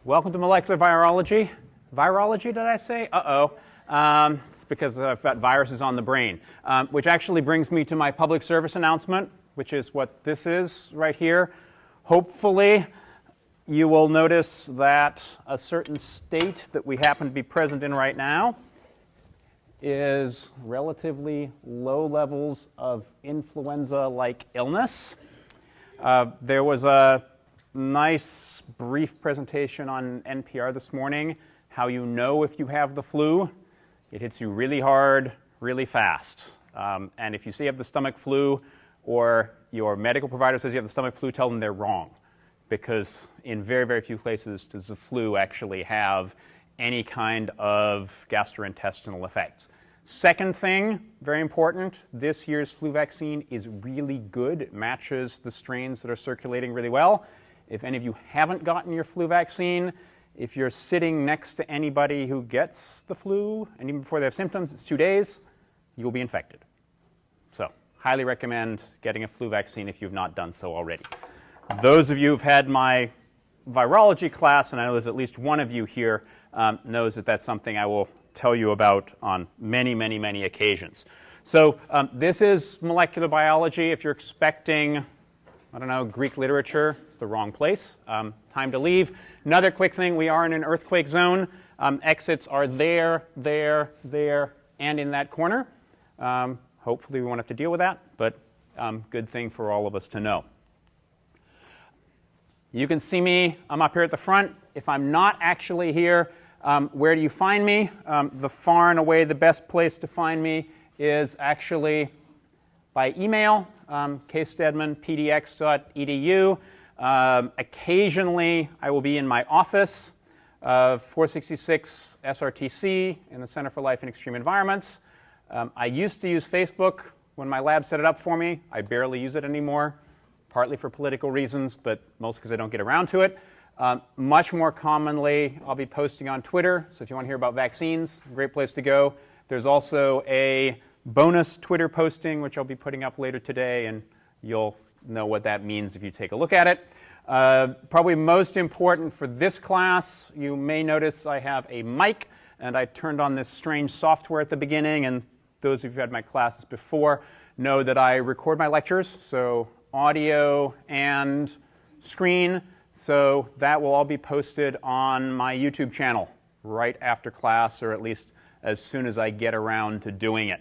Welcome to molecular virology. Virology, did I say? Uh-oh. It's because I've got viruses on the brain, which actually brings me to my public service announcement, which is what this is right here. Hopefully, you will notice that a certain state that we happen to be present in right now is relatively low levels of influenza-like illness. There was a nice brief presentation on NPR this morning, how you know if you have the flu. It hits you really hard, really fast. And if you say you have the stomach flu or your medical provider says you have the stomach flu, tell them they're wrong. Because in very, very few places does the flu actually have any kind of gastrointestinal effects. Second thing, very important, this year's flu vaccine is really good. It matches the strains that are circulating really well. If any of you haven't gotten your flu vaccine, if you're sitting next to anybody who gets the flu, and even before they have symptoms, it's 2 days, you'll be infected. So, highly recommend getting a flu vaccine if you've not done so already. Those of you who've had my virology class, and I know there's at least one of you here, knows that that's something I will tell you about on many, many, many occasions. So this is molecular biology. If you're expecting, I don't know, Greek literature, it's the wrong place. Time to leave. Another quick thing, we are in an earthquake zone. Exits are there, and in that corner. Hopefully we won't have to deal with that, but good thing for all of us to know. You can see me. I'm up here at the front. If I'm not actually here, where do you find me? The far and away the best place to find me is actually by email, kstedman@pdx.edu. Occasionally, I will be in my office of 466 SRTC in the Center for Life in Extreme Environments. I used to use Facebook when my lab set it up for me. I barely use it anymore, partly for political reasons, but mostly because I don't get around to it. Much more commonly, I'll be posting on Twitter, so if you want to hear about vaccines, great place to go. There's also a bonus Twitter posting, which I'll be putting up later today, and you'll know what that means if you take a look at it. Probably most important for this class, you may notice I have a mic, and I turned on this strange software at the beginning, and those of you who've had my classes before know that I record my lectures, so audio and screen. So that will all be posted on my YouTube channel right after class, or at least as soon as I get around to doing it.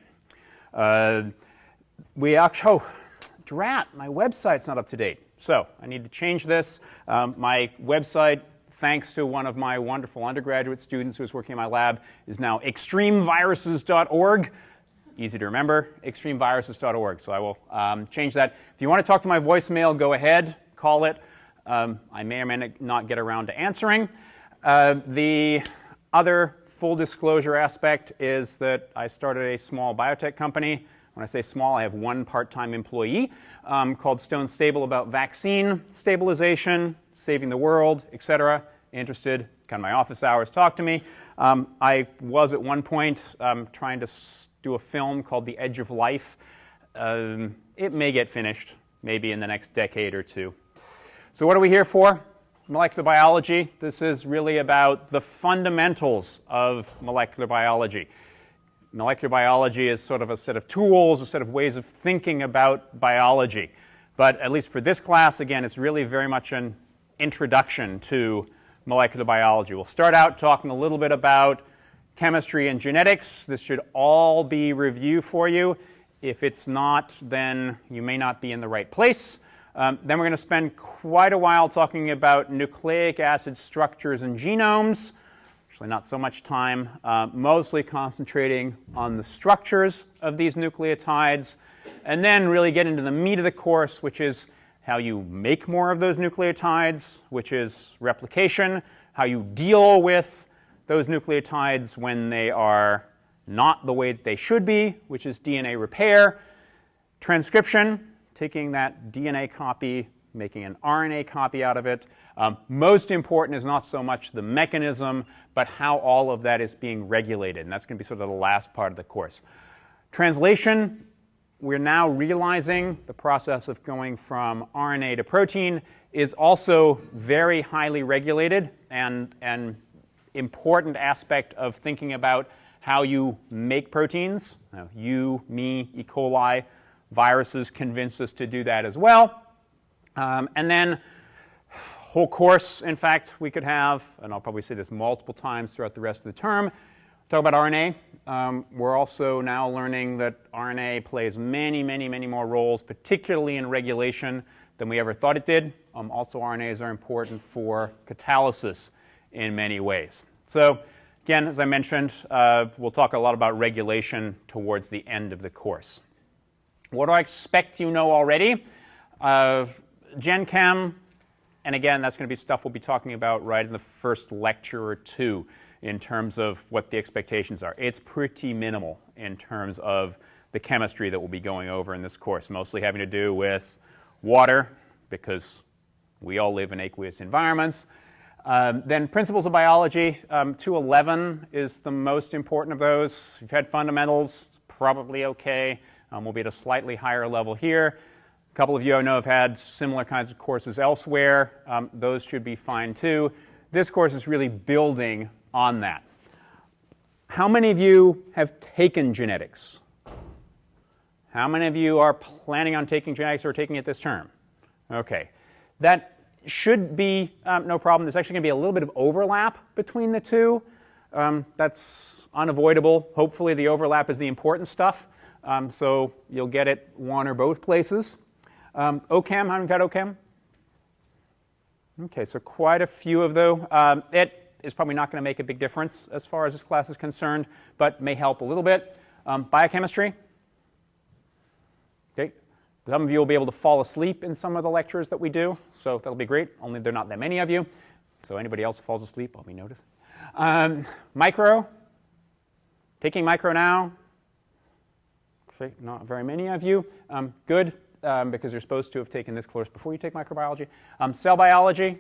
Drat, my website's not up to date. So I need to change this. My website, thanks to one of my wonderful undergraduate students who was working in my lab, is now extremeviruses.org. Easy to remember, extremeviruses.org. So I will change that. If you want to talk to my voicemail, go ahead, call it. I may or may not get around to answering. The other full disclosure aspect is that I started a small biotech company. When I say small, I have one part-time employee called Stone Stable about vaccine stabilization, saving the world, etc. Interested, kind of my office hours, talk to me. I was at one point trying to do a film called The Edge of Life. It may get finished, maybe in the next decade or two. So what are we here for? Molecular biology. This is really about the fundamentals of molecular biology. Molecular biology is sort of a set of tools, a set of ways of thinking about biology. But at least for this class, again, it's really very much an introduction to molecular biology. We'll start out talking a little bit about chemistry and genetics. This should all be review for you. If it's not, then you may not be in the right place. Then we're going to spend quite a while talking about nucleic acid structures and genomes. Actually, not so much time, mostly concentrating on the structures of these nucleotides, and then really get into the meat of the course, which is how you make more of those nucleotides, which is replication, how you deal with those nucleotides when they are not the way that they should be, which is DNA repair, transcription, taking that DNA copy, making an RNA copy out of it. Most important is not so much the mechanism, but how all of that is being regulated. And that's going to be sort of the last part of the course. Translation, we're now realizing the process of going from RNA to protein is also very highly regulated and an important aspect of thinking about how you make proteins. Now, you, me, E. coli, viruses convince us to do that as well. And then whole course, in fact, we could have, and I'll probably say this multiple times throughout the rest of the term, talk about RNA. We're also now learning that RNA plays many, many, many more roles, particularly in regulation, than we ever thought it did. Also, RNAs are important for catalysis in many ways. So again, as I mentioned, we'll talk a lot about regulation towards the end of the course. What do I expect you know already? Gen Chem, and again, that's going to be stuff we'll be talking about right in the first lecture or two in terms of what the expectations are. It's pretty minimal in terms of the chemistry that we'll be going over in this course, mostly having to do with water, because we all live in aqueous environments. Then principles of biology, 211 is the most important of those. If you've had fundamentals, probably okay. We'll be at a slightly higher level here. A couple of you I know have had similar kinds of courses elsewhere. Those should be fine too. This course is really building on that. How many of you have taken genetics? How many of you are planning on taking genetics or taking it this term? Okay. That should be no problem. There's actually going to be a little bit of overlap between the two. That's unavoidable. Hopefully the overlap is the important stuff. So you'll get it one or both places. OChem, how many have had OChem? Okay, so quite a few of those. It is probably not going to make a big difference as far as this class is concerned, but may help a little bit. Biochemistry. Okay, some of you will be able to fall asleep in some of the lectures that we do, so that'll be great. Only there are not that many of you, so anybody else who falls asleep, I'll be noticed. Micro. Taking micro now. Okay, not very many of you. Good. Because you're supposed to have taken this course before you take microbiology. Cell biology,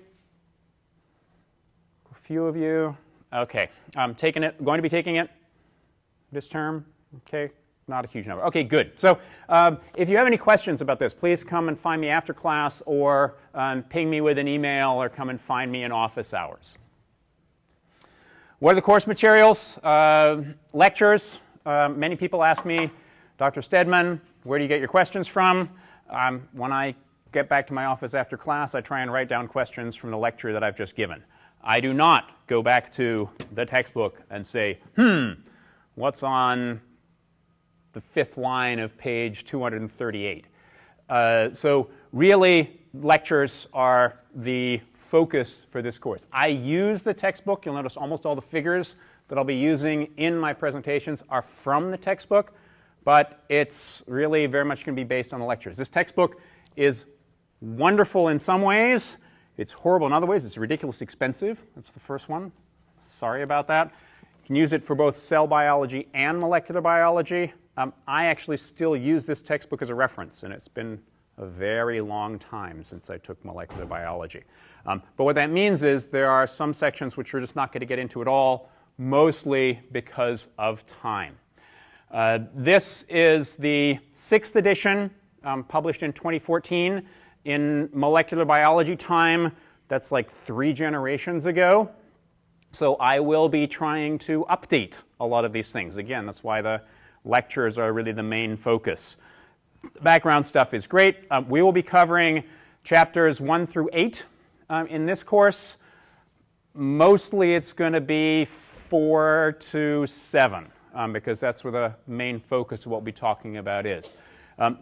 a few of you. Okay, going to be taking it this term. Okay, not a huge number. Okay, good. So if you have any questions about this, please come and find me after class or ping me with an email or come and find me in office hours. What are the course materials? Lectures. Many people ask me, Dr. Stedman, where do you get your questions from? When I get back to my office after class, I try and write down questions from the lecture that I've just given. I do not go back to the textbook and say, what's on the fifth line of page 238? So really, lectures are the focus for this course. I use the textbook. You'll notice almost all the figures that I'll be using in my presentations are from the textbook. But it's really very much going to be based on the lectures. This textbook is wonderful in some ways. It's horrible in other ways. It's ridiculously expensive. That's the first one. Sorry about that. You can use it for both cell biology and molecular biology. I actually still use this textbook as a reference, and it's been a very long time since I took molecular biology. But what that means is there are some sections which we're just not going to get into at all, mostly because of time. This is the 6th edition, published in 2014. In molecular biology time, that's like 3 generations ago. So I will be trying to update a lot of these things. Again, that's why the lectures are really the main focus. The background stuff is great. We will be covering chapters 1 through 8 in this course. Mostly it's going to be 4 to 7. Because that's where the main focus of what we'll be talking about is.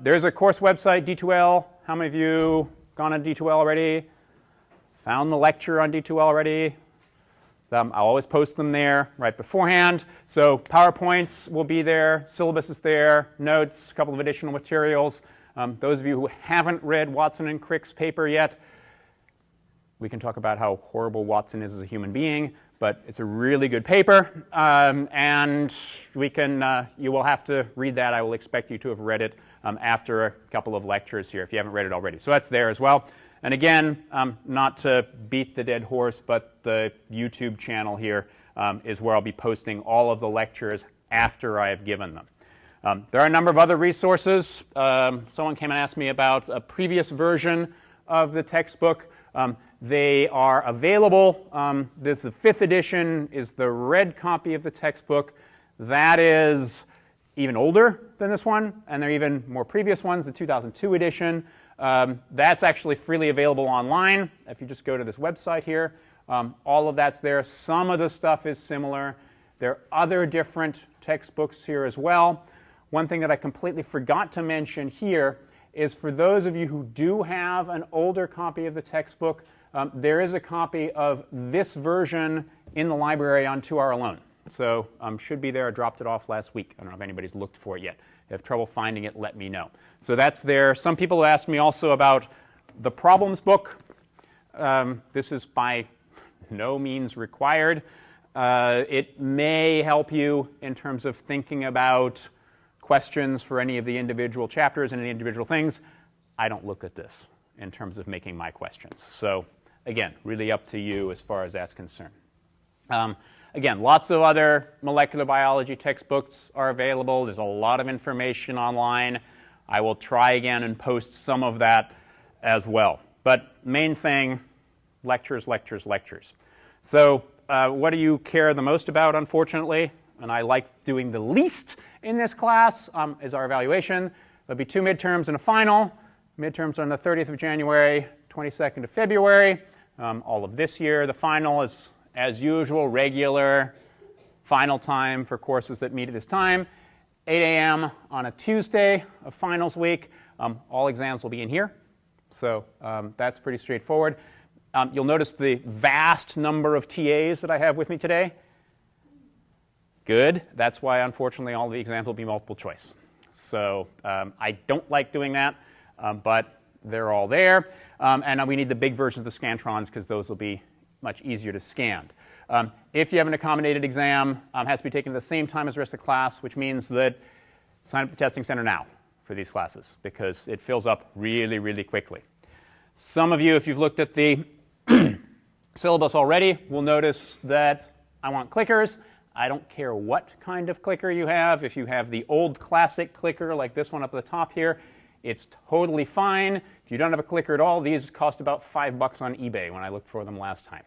There's a course website, D2L. How many of you gone on D2L already? Found the lecture on D2L already? I'll always post them there right beforehand. So PowerPoints will be there, syllabus is there, notes, a couple of additional materials. Those of you who haven't read Watson and Crick's paper yet, we can talk about how horrible Watson is as a human being. But it's a really good paper, and you will have to read that. I will expect you to have read it after a couple of lectures here if you haven't read it already. So that's there as well. And again, not to beat the dead horse, but the YouTube channel here is where I'll be posting all of the lectures after I have given them. There are a number of other resources. Someone came and asked me about a previous version of the textbook. They are available. The 5th edition is the red copy of the textbook. That is even older than this one, and there are even more previous ones, the 2002 edition. That's actually freely available online. If you just go to this website here, all of that's there. Some of the stuff is similar. There are other different textbooks here as well. One thing that I completely forgot to mention here is for those of you who do have an older copy of the textbook, there is a copy of this version in the library on 2R alone. So should be there. I dropped it off last week. I don't know if anybody's looked for it yet. If you have trouble finding it, let me know. So that's there. Some people asked me also about the problems book. This is by no means required. It may help you in terms of thinking about questions for any of the individual chapters and any individual things. I don't look at this in terms of making my questions. So again, really up to you as far as that's concerned. Again, lots of other molecular biology textbooks are available. There's a lot of information online. I will try again and post some of that as well. But main thing, lectures, lectures, lectures. So what do you care the most about, unfortunately? And I like doing the least in this class is our evaluation. There'll be 2 midterms and a final. Midterms are on the 30th of January, 22nd of February. All of this year. The final is, as usual, regular final time for courses that meet at this time. 8 a.m. on a Tuesday of finals week. All exams will be in here. So that's pretty straightforward. You'll notice the vast number of TAs that I have with me today. Good. That's why, unfortunately, all the exams will be multiple choice. So I don't like doing that, but they're all there. And we need the big version of the Scantrons because those will be much easier to scan. If you have an accommodated exam, it has to be taken at the same time as the rest of the class, which means that sign up at the testing center now for these classes because it fills up really, really quickly. Some of you, if you've looked at the syllabus already, will notice that I want clickers. I don't care what kind of clicker you have. If you have the old classic clicker like this one up at the top here, it's totally fine. If you don't have a clicker at all, these cost about $5 on eBay when I looked for them last time.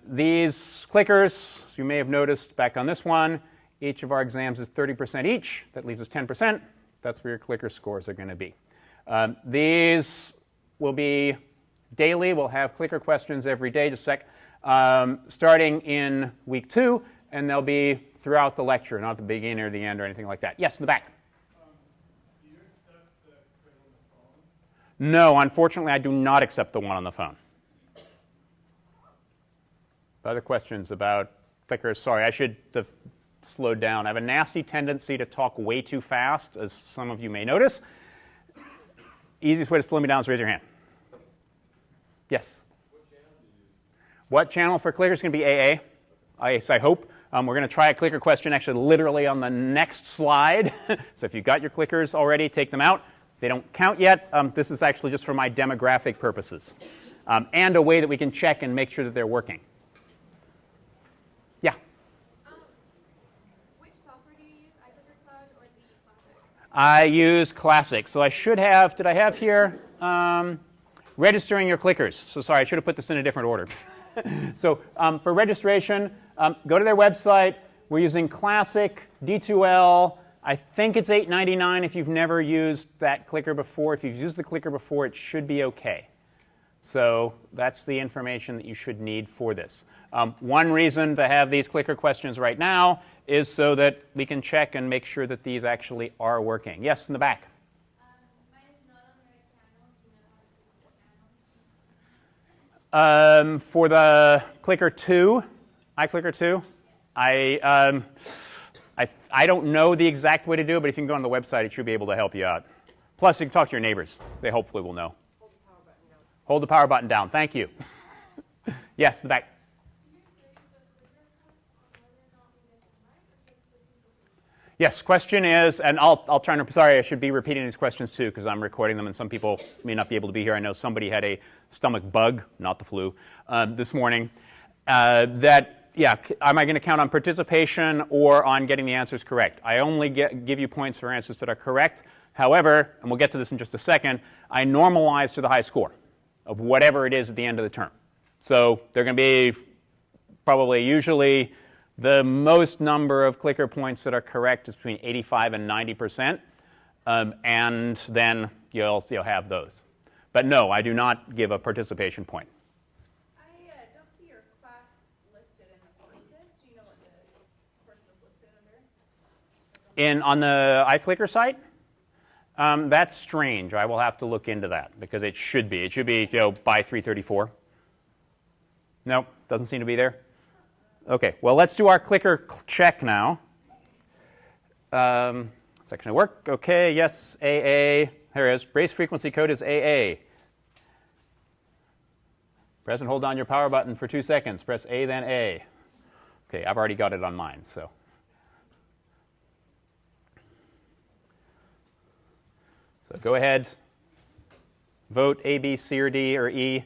These clickers, as you may have noticed back on this one, each of our exams is 30% each. That leaves us 10%. That's where your clicker scores are going to be. These will be daily. We'll have clicker questions every day, just a sec, starting in week 2, and they'll be throughout the lecture, not the beginning or the end or anything like that. Yes, in the back. Do you accept the quiz on the phone? No, unfortunately, I do not accept the one on the phone. Other questions about clickers? Sorry, I should have slowed down. I have a nasty tendency to talk way too fast, as some of you may notice. Easiest way to slow me down is raise your hand. Yes? What channel do you use? What channel for clickers is going to be AA? I hope. We're going to try a clicker question actually literally on the next slide. So if you've got your clickers already, take them out. They don't count yet. This is actually just for my demographic purposes. And a way that we can check and make sure that they're working. Yeah? Which software do you use, iClicker Cloud or the Classic? I use Classic. So I should have, did I have here? Registering your clickers. So sorry, I should have put this in a different order. So for registration, go to their website. We're using Classic, D2L. I think it's $8.99 if you've never used that clicker before. If you've used the clicker before, it should be OK. So that's the information that you should need for this. One reason to have these clicker questions right now is so that we can check and make sure that these actually are working. Yes, in the back. Mine is not on the right channel. Do you know how to switch the channel? For the clicker 2, iClicker 2, I don't know the exact way to do it, but if you can go on the website, it should be able to help you out. Plus, you can talk to your neighbors. They hopefully will know. Hold the power button down. Thank you. Yes, the back. Yes, question is, and I'll try and, sorry, I should be repeating these questions too because I'm recording them and some people may not be able to be here. I know somebody had a stomach bug, not the flu, this morning. Yeah, am I going to count on participation or on getting the answers correct? I only give you points for answers that are correct. However, and we'll get to this in just a second, I normalize to the high score. of whatever it is at the end of the term. So they're going to be probably usually the most number of clicker points that are correct is between 85 and 90%, and then you'll have those. But no, I do not give a participation point. I don't see your class listed in the course list. Do you know what the course is listed under? On the iClicker site? That's strange. I will have to look into that because it should be. It should be by 334. Nope, doesn't seem to be there. Okay, well, let's do our clicker check now. Section of work. Okay, yes, AA. Here it is. Base frequency code is AA. Press and hold down your power button for 2 seconds. Press A, then A. Okay, I've already got it on mine, so. So go ahead, vote A, B, C, or D, or E.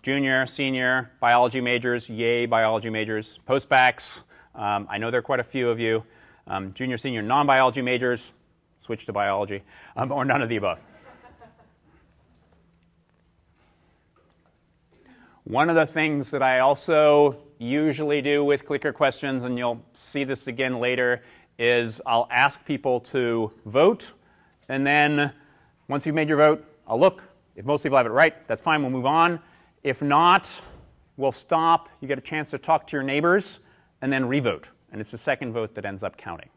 Junior, senior, biology majors, yay, biology majors. Postbacks, I know there are quite a few of you. Junior, senior, non-biology majors, switch to biology, or none of the above. One of the things that I also usually do with clicker questions, and you'll see this again later, is I'll ask people to vote. And then once you've made your vote, I'll look. If most people have it right, that's fine. We'll move on. If not, we'll stop. You get a chance to talk to your neighbors and then revote. And it's the second vote that ends up counting.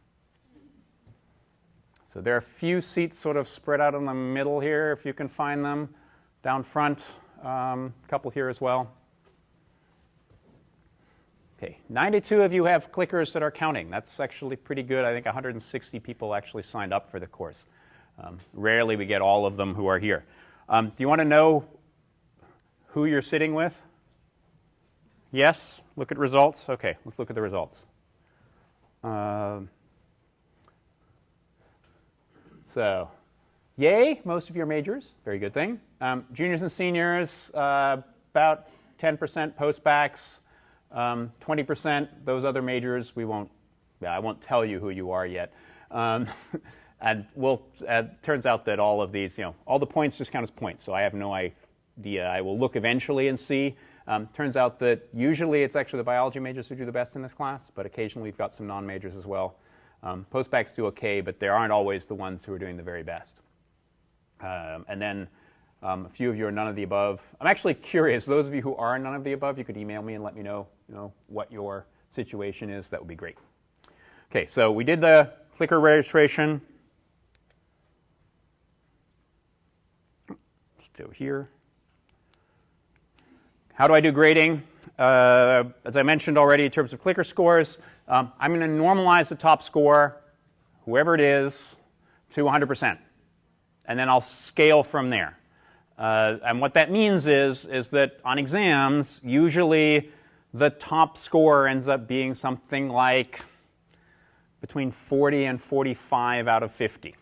So there are a few seats sort of spread out in the middle here, if you can find them. Down front, a couple here as well. Okay, 92 of you have clickers that are counting. That's actually pretty good. I think 160 people actually signed up for the course. Rarely we get all of them who are here. Do you want to know who you're sitting with? Yes? Look at results? Okay, let's look at the results. So, yay, most of your majors. Very good thing. Juniors and seniors, about 10% postbacks, 20% those other majors. I won't tell you who you are yet. And turns out that all of these, all the points just count as points. So I have no idea. I will look eventually and see. Turns out that usually it's actually the biology majors who do the best in this class, but occasionally we've got some non-majors as well. Postbacks do okay, but they aren't always the ones who are doing the very best. And then a few of you are none of the above. I'm actually curious. Those of you who are none of the above, you could email me and let me know, what your situation is. That would be great. Okay, so we did the clicker registration. Still here. How do I do grading? As I mentioned already, in terms of clicker scores, I'm going to normalize the top score, whoever it is, to 100%. And then I'll scale from there. And what that means is that on exams, usually the top score ends up being something like between 40 and 45 out of 50.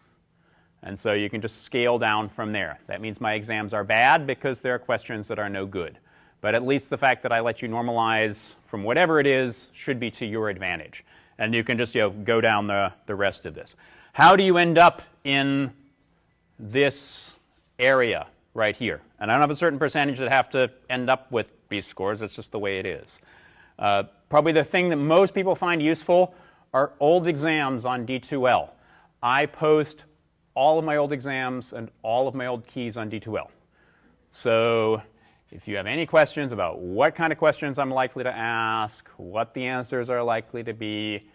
And so you can just scale down from there. That means my exams are bad because there are questions that are no good. But at least the fact that I let you normalize from whatever it is should be to your advantage. And you can just go down the rest of this. How do you end up in this area right here? And I don't have a certain percentage that have to end up with B scores. It's just the way it is. Probably the thing that most people find useful are old exams on D2L. I post all of my old exams and all of my old keys on D2L. So if you have any questions about what kind of questions I'm likely to ask, what the answers are likely to be,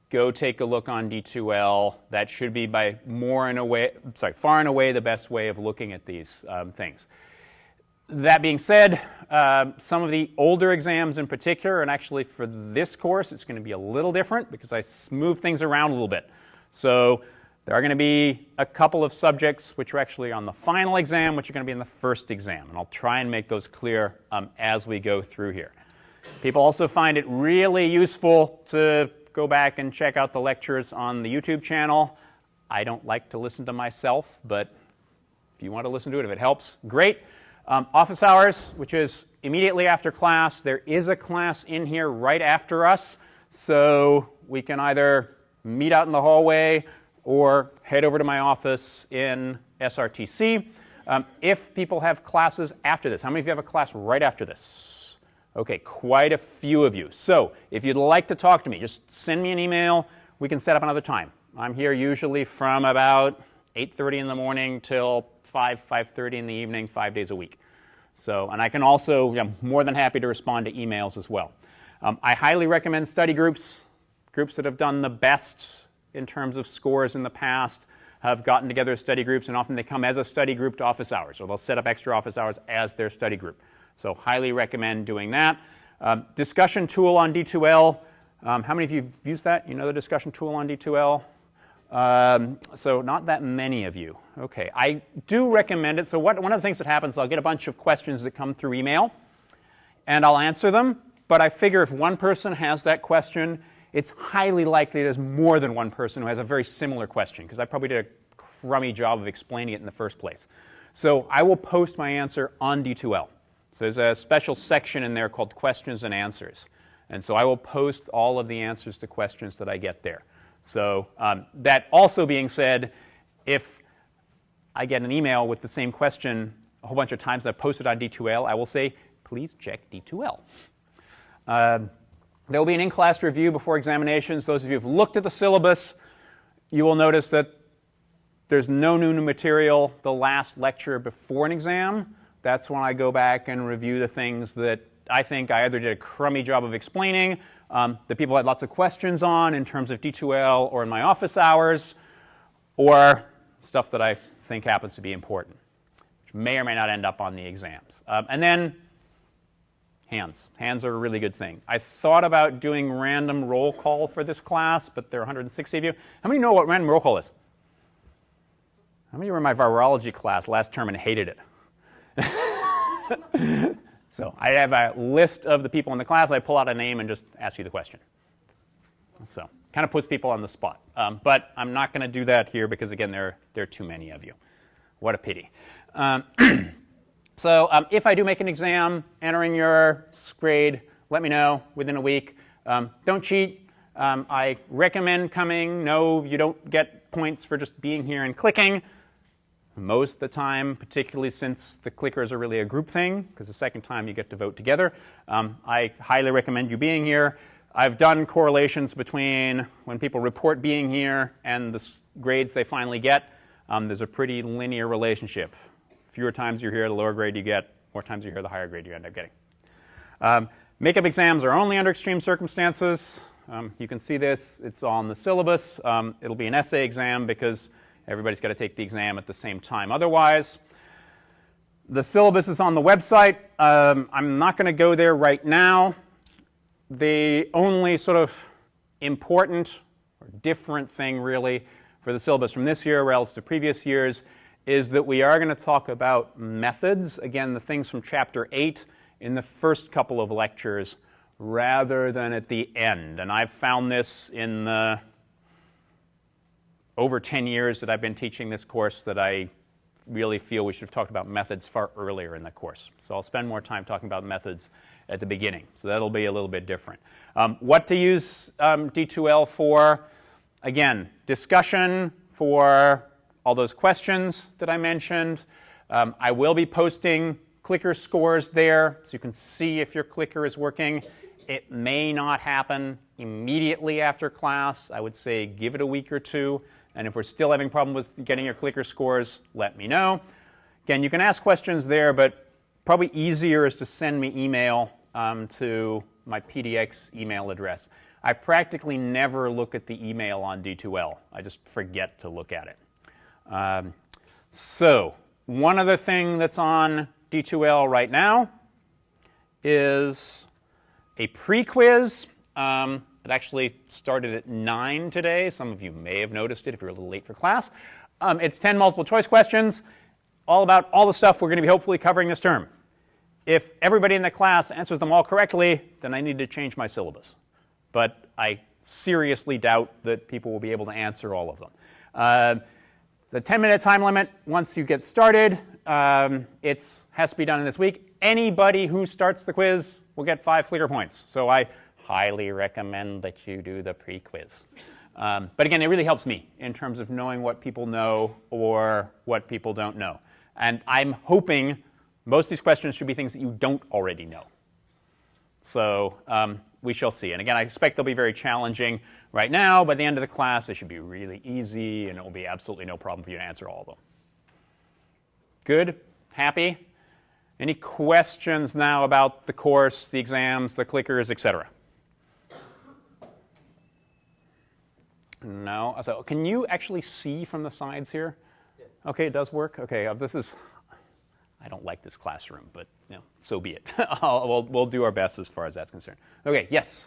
go take a look on D2L. That should be far and away the best way of looking at these things. That being said, some of the older exams in particular, and actually for this course, it's going to be a little different because I move things around a little bit. So there are going to be a couple of subjects which are actually on the final exam, which are going to be in the first exam. And I'll try and make those clear as we go through here. People also find it really useful to go back and check out the lectures on the YouTube channel. I don't like to listen to myself, but if you want to listen to it, if it helps, great. Office hours, which is immediately after class. There is a class in here right after us, so we can either meet out in the hallway or head over to my office in SRTC. If people have classes after this, how many of you have a class right after this? Okay, quite a few of you. So if you'd like to talk to me, just send me an email. We can set up another time. I'm here usually from about 8:30 in the morning till 5:30 in the evening, 5 days a week. So, and I can also, I'm more than happy to respond to emails as well. I highly recommend study groups. Groups that have done the best in terms of scores in the past have gotten together as study groups, and often they come as a study group to office hours, or they'll set up extra office hours as their study group. So highly recommend doing that. Discussion tool on D2L. How many of you have used that? You know the discussion tool on D2L? So not that many of you. Okay, I do recommend it. So one of the things that happens, I'll get a bunch of questions that come through email, and I'll answer them. But I figure if one person has that question, it's highly likely there's more than one person who has a very similar question, because I probably did a crummy job of explaining it in the first place. So I will post my answer on D2L. So there's a special section in there called questions and answers. And so I will post all of the answers to questions that I get there. So that also being said, if I get an email with the same question a whole bunch of times I've posted on D2L, I will say, please check D2L. There will be an in-class review before examinations. Those of you who have looked at the syllabus, you will notice that there's no new material the last lecture before an exam. That's when I go back and review the things that I think I either did a crummy job of explaining, that people had lots of questions on in terms of D2L or in my office hours, or stuff that I think happens to be important, which may or may not end up on the exams. And then hands. Hands are a really good thing. I thought about doing random roll call for this class, but there are 160 of you. How many know what random roll call is? How many were in my virology class last term and hated it? So I have a list of the people in the class. I pull out a name and just ask you the question. So kind of puts people on the spot. But I'm not going to do that here because, again, there are too many of you. What a pity. So if I do make an exam entering your grade, let me know within a week. Don't cheat. I recommend coming. No, you don't get points for just being here and clicking. Most of the time, particularly since the clickers are really a group thing, because the second time you get to vote together. I highly recommend you being here. I've done correlations between when people report being here and the grades they finally get. There's a pretty linear relationship. Fewer times you're here, the lower grade you get. More times you're here, the higher grade you end up getting. Makeup exams are only under extreme circumstances. You can see this. It's on the syllabus. It'll be an essay exam because everybody's got to take the exam at the same time. Otherwise, the syllabus is on the website. I'm not going to go there right now. The only sort of important or different thing really for the syllabus from this year relative to previous years is that we are going to talk about methods, again, the things from Chapter 8 in the first couple of lectures rather than at the end. And I've found this in the over 10 years that I've been teaching this course that I really feel we should have talked about methods far earlier in the course. So I'll spend more time talking about methods at the beginning. So that'll be a little bit different. What to use D2L for? Again, discussion for all those questions that I mentioned. I will be posting clicker scores there so you can see if your clicker is working. It may not happen immediately after class. I would say give it a week or two. And if we're still having problems with getting your clicker scores, let me know. Again, you can ask questions there, but probably easier is to send me email to my PDX email address. I practically never look at the email on D2L. I just forget to look at it. So one other thing that's on D2L right now is a pre-quiz. It actually started at 9 today. Some of you may have noticed it if you're a little late for class. It's 10 multiple choice questions, all about all the stuff we're going to be hopefully covering this term. If everybody in the class answers them all correctly, then I need to change my syllabus. But I seriously doubt that people will be able to answer all of them. The 10-minute time limit, once you get started, it has to be done in this week. Anybody who starts the quiz will get 5 clicker points. So I highly recommend that you do the pre-quiz. But again, it really helps me in terms of knowing what people know or what people don't know. And I'm hoping most of these questions should be things that you don't already know. So we shall see. And again, I expect they'll be very challenging right now. By the end of the class, they should be really easy, and it will be absolutely no problem for you to answer all of them. Good? Happy? Any questions now about the course, the exams, the clickers, etc.? No? So can you actually see from the sides here? Yeah. Okay, it does work? Okay, I don't like this classroom, but you know, so be it. We'll do our best as far as that's concerned. Okay, yes?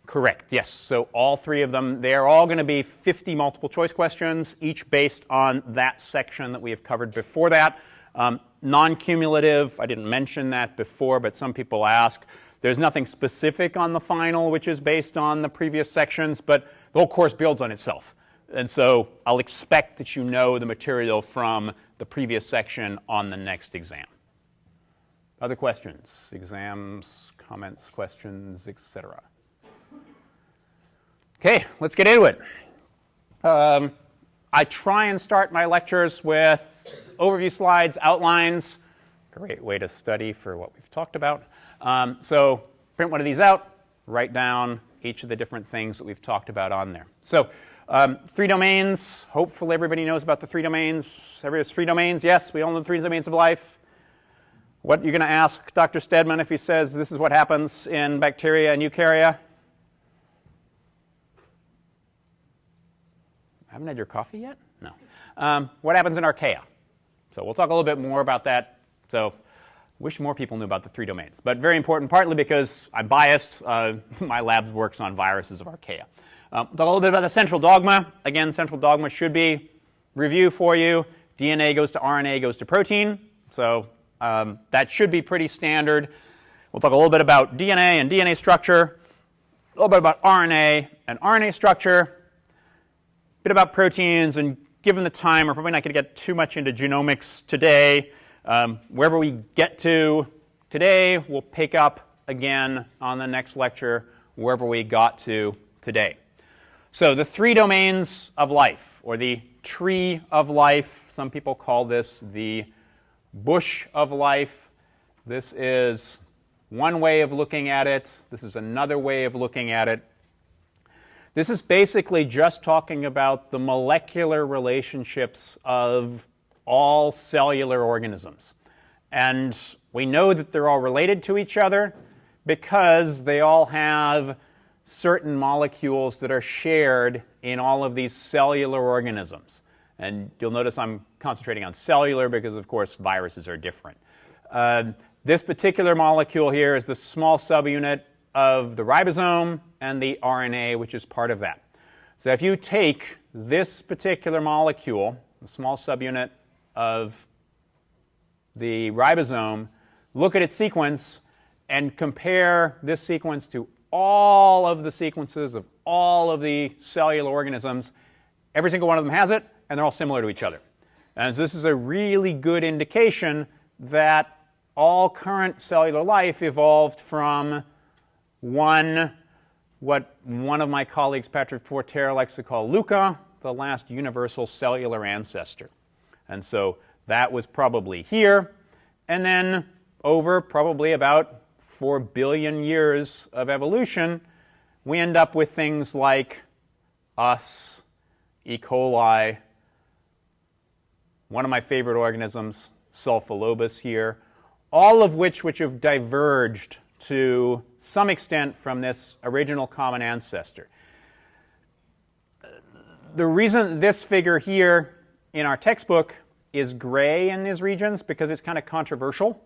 Correct, yes. So all three of them, they're all going to be 50 multiple choice questions, each based on that section that we have covered before that. Non-cumulative, I didn't mention that before, but some people ask. There's nothing specific on the final, which is based on the previous sections, but the whole course builds on itself. And so I'll expect that you know the material from the previous section on the next exam. Other questions? Exams, comments, questions, etc. Okay, let's get into it. I try and start my lectures with overview slides, outlines. Great way to study for what we've talked about. So print one of these out, write down each of the different things that we've talked about on there. So 3 domains. Hopefully everybody knows about the 3 domains. Everybody has 3 domains? Yes, we all know the 3 domains of life. What you're going to ask Dr. Stedman if he says this is what happens in bacteria and eukarya? Haven't had your coffee yet? No. What happens in archaea? So we'll talk a little bit more about that. So wish more people knew about the 3 domains. But very important, partly because I'm biased. My lab works on viruses of archaea. Talk a little bit about the central dogma. Again, central dogma should be review for you. DNA goes to RNA, goes to protein. So that should be pretty standard. We'll talk a little bit about DNA and DNA structure, a little bit about RNA and RNA structure, a bit about proteins, and given the time, we're probably not going to get too much into genomics today. Wherever we get to today, we'll pick up again on the next lecture, wherever we got to today. So the 3 domains of life, or the tree of life. Some people call this the bush of life. This is one way of looking at it. This is another way of looking at it. This is basically just talking about the molecular relationships of all cellular organisms. And we know that they're all related to each other because they all have certain molecules that are shared in all of these cellular organisms. And you'll notice I'm concentrating on cellular because, of course, viruses are different. This particular molecule here is the small subunit of the ribosome and the RNA, which is part of that. So if you take this particular molecule, the small subunit of the ribosome, look at its sequence, and compare this sequence to all of the sequences of all of the cellular organisms, every single one of them has it, and they're all similar to each other. And so this is a really good indication that all current cellular life evolved from what one of my colleagues, Patrick Forterre, likes to call Luca, the last universal cellular ancestor. And so that was probably here. And then over probably about 4 billion years of evolution, we end up with things like us, E. coli, one of my favorite organisms, Syllabus here, all of which have diverged to some extent from this original common ancestor. The reason this figure here in our textbook is gray in these regions because it's kind of controversial.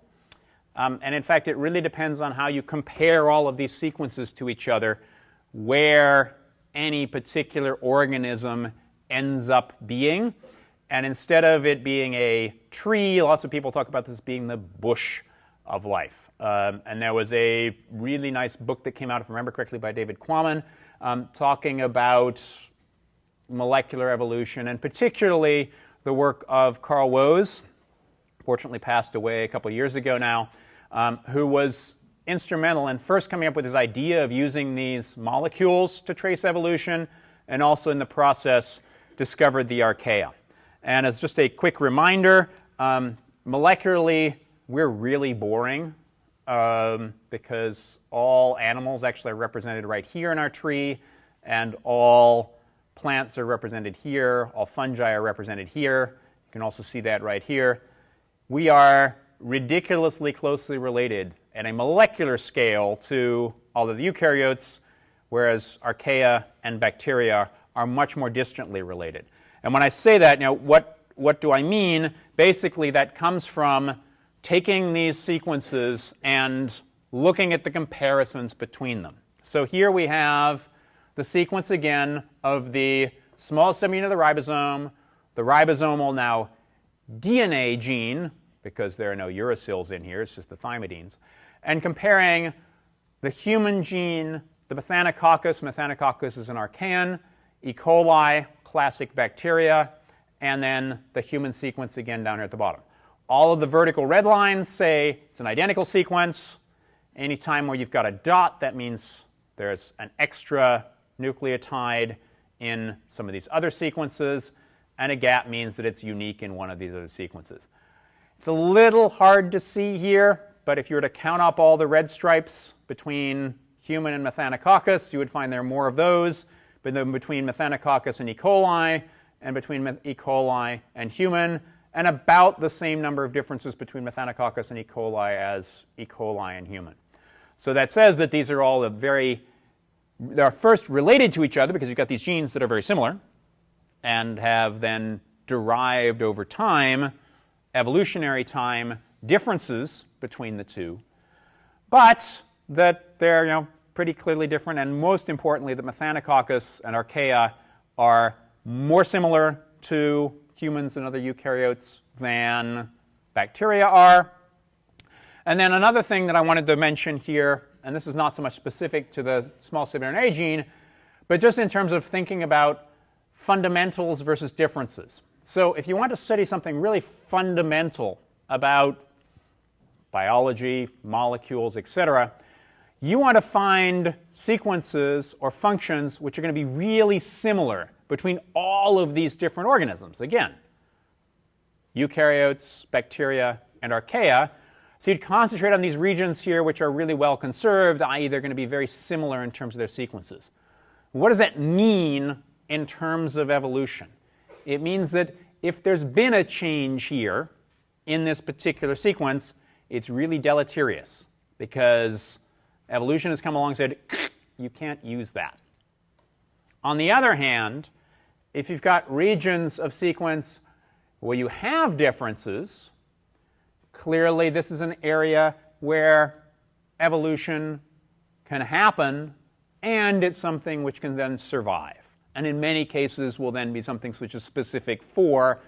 And in fact, it really depends on how you compare all of these sequences to each other, where any particular organism ends up being. And instead of it being a tree, lots of people talk about this being the bush of life. And there was a really nice book that came out, if I remember correctly, by David Quammen, talking about molecular evolution, and particularly the work of Carl Woese, fortunately passed away a couple of years ago now, who was instrumental in first coming up with this idea of using these molecules to trace evolution, and also in the process discovered the archaea. And as just a quick reminder, molecularly, we're really boring because all animals actually are represented right here in our tree, and all plants are represented here, all fungi are represented here. You can also see that right here. We are ridiculously closely related at a molecular scale to all of the eukaryotes, whereas archaea and bacteria are much more distantly related. And when I say that, what do I mean? Basically, that comes from taking these sequences and looking at the comparisons between them. So here we have the sequence again of the small subunit of the ribosomal now DNA gene, because there are no uracils in here, it's just the thymidines, and comparing the human gene, the Methanococcus is an archaean, E. coli, classic bacteria, and then the human sequence again down here at the bottom. All of the vertical red lines say it's an identical sequence. Anytime where you've got a dot, that means there's an extra nucleotide in some of these other sequences, and a gap means that it's unique in one of these other sequences. It's a little hard to see here, but if you were to count up all the red stripes between human and Methanococcus, you would find there are more of those, but then between Methanococcus and E. coli, and between E. coli and human, and about the same number of differences between Methanococcus and E. coli as E. coli and human. So that says that these are all they're first related to each other because you've got these genes that are very similar and have then derived over time, evolutionary time, differences between the two, but that they're pretty clearly different, and most importantly, that Methanococcus and archaea are more similar to humans and other eukaryotes than bacteria are. And then another thing that I wanted to mention here, and this is not so much specific to the small subunit gene, but just in terms of thinking about fundamentals versus differences. So if you want to study something really fundamental about biology, molecules, etc., you want to find sequences or functions which are going to be really similar between all of these different organisms. Again, eukaryotes, bacteria, and archaea. So you'd concentrate on these regions here which are really well conserved, i.e. they're going to be very similar in terms of their sequences. What does that mean in terms of evolution? It means that if there's been a change here in this particular sequence, it's really deleterious because evolution has come along and said, you can't use that. On the other hand, if you've got regions of sequence where you have differences, clearly this is an area where evolution can happen, and it's something which can then survive. And in many cases will then be something which is specific for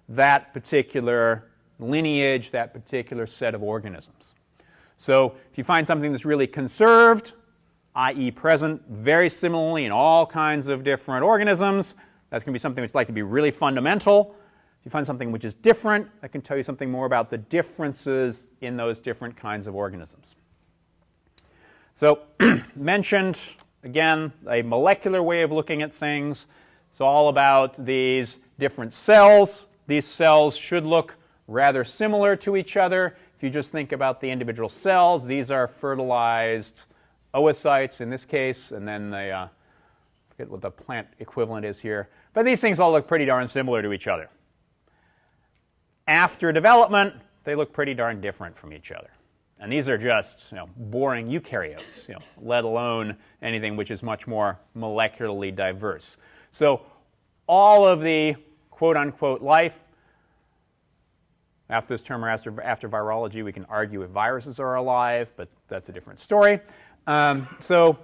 that particular lineage, that particular set of organisms. So if you find something that's really conserved, i.e. present very similarly in all kinds of different organisms, that's going to be something that's likely to be really fundamental. If you find something which is different, that can tell you something more about the differences in those different kinds of organisms. So mentioned, again, a molecular way of looking at things. It's all about these different cells. These cells should look rather similar to each other. If you just think about the individual cells, these are fertilized oocytes in this case, and then I forget what the plant equivalent is here. But these things all look pretty darn similar to each other. After development, they look pretty darn different from each other. And these are just boring eukaryotes, let alone anything which is much more molecularly diverse. So all of the quote-unquote life, after this term or after virology, we can argue if viruses are alive, but that's a different story. So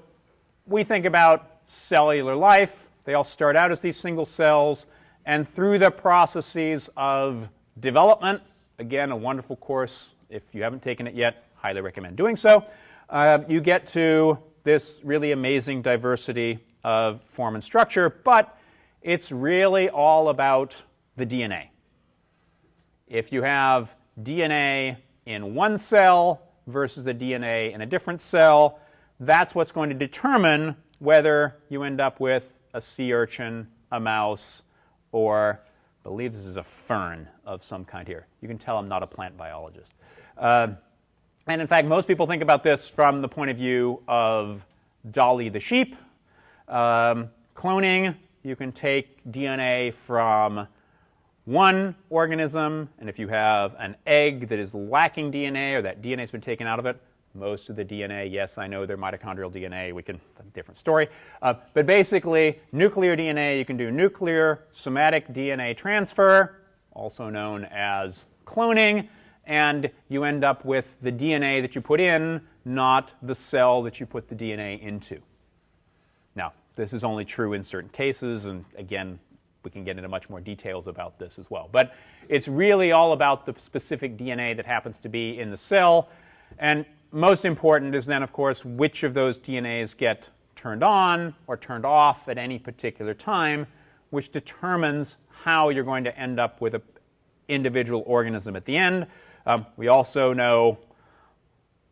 we think about cellular life. They all start out as these single cells, and through the processes of development, again, a wonderful course. If you haven't taken it yet, highly recommend doing so. You get to this really amazing diversity of form and structure, but it's really all about the DNA. If you have DNA in one cell versus a DNA in a different cell, that's what's going to determine whether you end up with a sea urchin, a mouse, or I believe this is a fern of some kind here. You can tell I'm not a plant biologist. And in fact, most people think about this from the point of view of Dolly the sheep. Cloning, you can take DNA from one organism, and if you have an egg that is lacking DNA or that DNA has been taken out of it, most of the DNA, yes, I know they're mitochondrial DNA, we can, different story. But basically, nuclear DNA, you can do nuclear somatic DNA transfer, also known as cloning, and you end up with the DNA that you put in, not the cell that you put the DNA into. Now, this is only true in certain cases, and again, we can get into much more details about this as well. But it's really all about the specific DNA that happens to be in the cell. And most important is then, of course, which of those DNAs get turned on or turned off at any particular time, which determines how you're going to end up with an individual organism at the end. We also know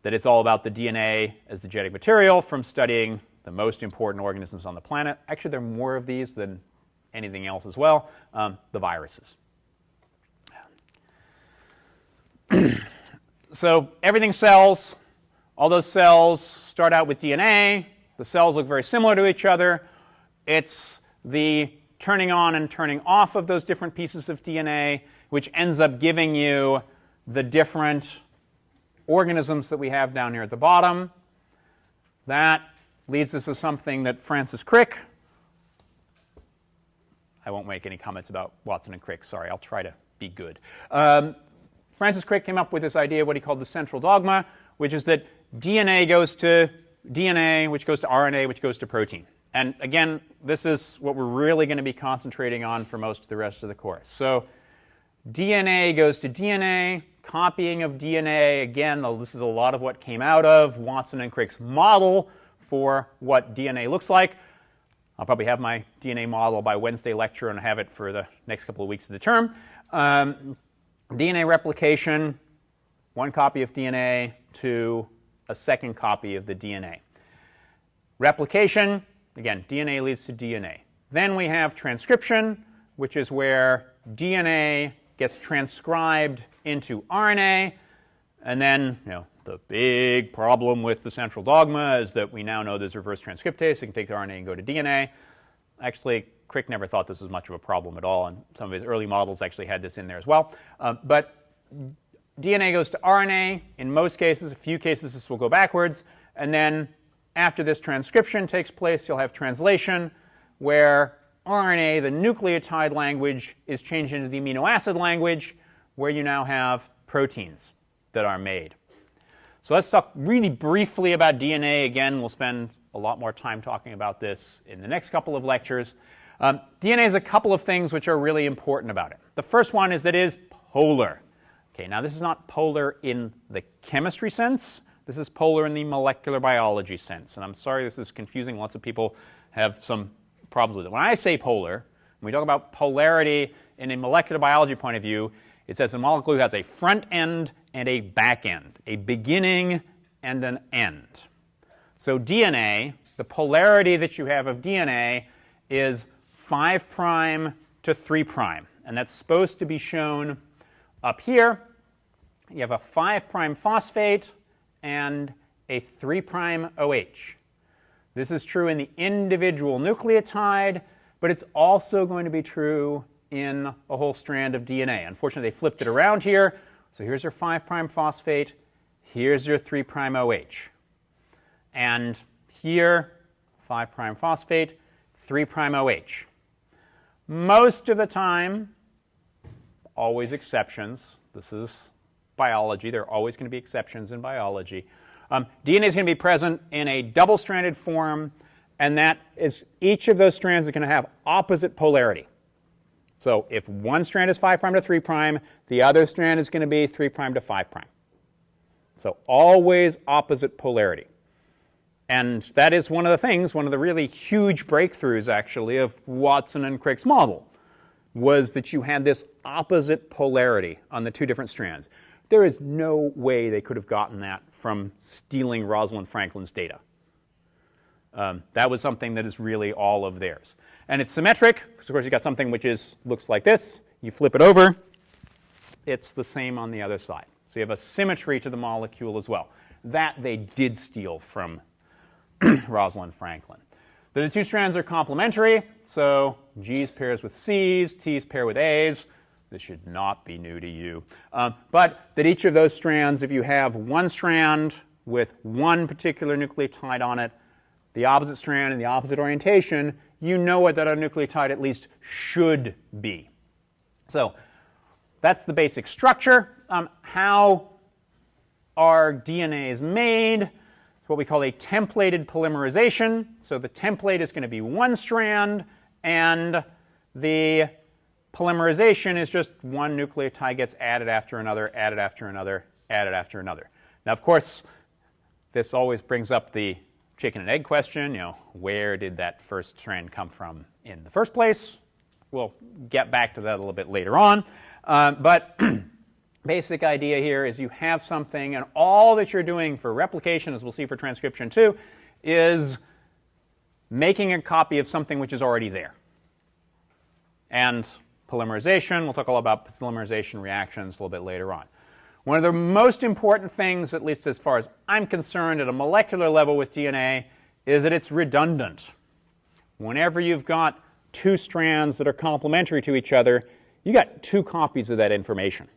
that it's all about the DNA as the genetic material from studying the most important organisms on the planet. Actually, there are more of these than anything else as well, the viruses. So everything cells, all those cells start out with DNA. The cells look very similar to each other. It's the turning on and turning off of those different pieces of DNA which ends up giving you the different organisms that we have down here at the bottom. That leads us to something that Francis Crick, I won't make any comments about Watson and Crick, sorry, I'll try to be good. Francis Crick came up with this idea, what he called the central dogma, which is that DNA goes to DNA, which goes to RNA, which goes to protein. And again, this is what we're really going to be concentrating on for most of the rest of the course. So DNA goes to DNA, copying of DNA, again, this is a lot of what came out of Watson and Crick's model for what DNA looks like. I'll probably have my DNA model by Wednesday lecture and have it for the next couple of weeks of the term. DNA replication, one copy of DNA to a second copy of the DNA. Replication, again, DNA leads to DNA. Then we have transcription, which is where DNA gets transcribed into RNA. And then, the big problem with the central dogma is that we now know there's reverse transcriptase. You can take the RNA and go to DNA. Actually, Crick never thought this was much of a problem at all, and some of his early models actually had this in there as well. But DNA goes to RNA. In most cases, a few cases, this will go backwards. And then after this transcription takes place, you'll have translation, where RNA, the nucleotide language, is changed into the amino acid language, where you now have proteins that are made. So let's talk really briefly about DNA. Again, we'll spend a lot more time talking about this in the next couple of lectures. DNA has a couple of things which are really important about it. The first one is that it is polar. Okay, now this is not polar in the chemistry sense. This is polar in the molecular biology sense. And I'm sorry this is confusing. Lots of people have some problems with it. When I say polar, when we talk about polarity in a molecular biology point of view, it says a molecule has a front end and a back end, a beginning and an end. So DNA, the polarity that you have of DNA is 5' to 3'. And that's supposed to be shown up here. You have a 5' phosphate and a 3' OH. This is true in the individual nucleotide, but it's also going to be true in a whole strand of DNA. Unfortunately, they flipped it around here. So here's your 5' phosphate. Here's your 3' OH. And here, 5' phosphate, 3' OH. Most of the time, always exceptions. This is biology. There are always going to be exceptions in biology. DNA is going to be present in a double-stranded form, and that is each of those strands is going to have opposite polarity. So if one strand is 5' to 3', the other strand is going to be 3' to 5'. So always opposite polarity. And that is one of the things, one of the really huge breakthroughs, actually, of Watson and Crick's model, was that you had this opposite polarity on the two different strands. There is no way they could have gotten that from stealing Rosalind Franklin's data. That was something that is really all of theirs. And it's symmetric, because of course you've got something which looks like this. You flip it over, it's the same on the other side. So you have a symmetry to the molecule as well. That they did steal from Rosalind Franklin. The two strands are complementary, so G's pairs with C's, T's pair with A's. This should not be new to you. But that each of those strands, if you have one strand with one particular nucleotide on it, the opposite strand in the opposite orientation, you know what that nucleotide at least should be. So that's the basic structure. How our DNA is made. It's what we call a templated polymerization. So the template is going to be one strand, and the polymerization is just one nucleotide gets added after another, added after another, added after another. Now, of course, this always brings up the chicken and egg question. Where did that first strand come from in the first place? We'll get back to that a little bit later on. But basic idea here is you have something, and all that you're doing for replication, as we'll see for transcription too, is making a copy of something which is already there. And polymerization, we'll talk all about polymerization reactions a little bit later on. One of the most important things, at least as far as I'm concerned at a molecular level with DNA, is that it's redundant. Whenever you've got two strands that are complementary to each other, you got two copies of that information.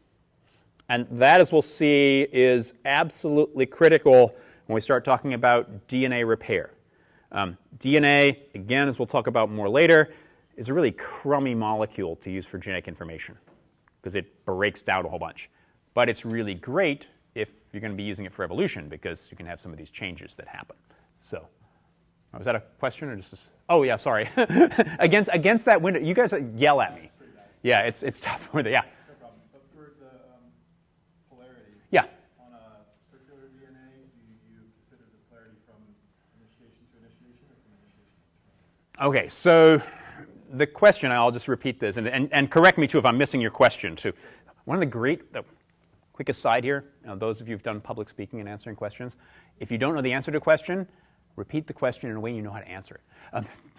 And that, as we'll see, is absolutely critical when we start talking about DNA repair. DNA, again, as we'll talk about more later, is a really crummy molecule to use for genetic information because it breaks down a whole bunch. But it's really great if you're going to be using it for evolution because you can have some of these changes that happen. So, was that a question or just? Oh yeah, sorry. against that window, you guys yell at me. Yeah, it's tough. Yeah. No problem. But for the polarity, Yeah. on a circular DNA, do you consider the polarity from initiation to initiation or from initiation to termination? Okay, so the question, I'll just repeat this, and correct me too if I'm missing your question too. One of the quick aside here, those of you who've done public speaking and answering questions, if you don't know the answer to a question, repeat the question in a way you know how to answer it.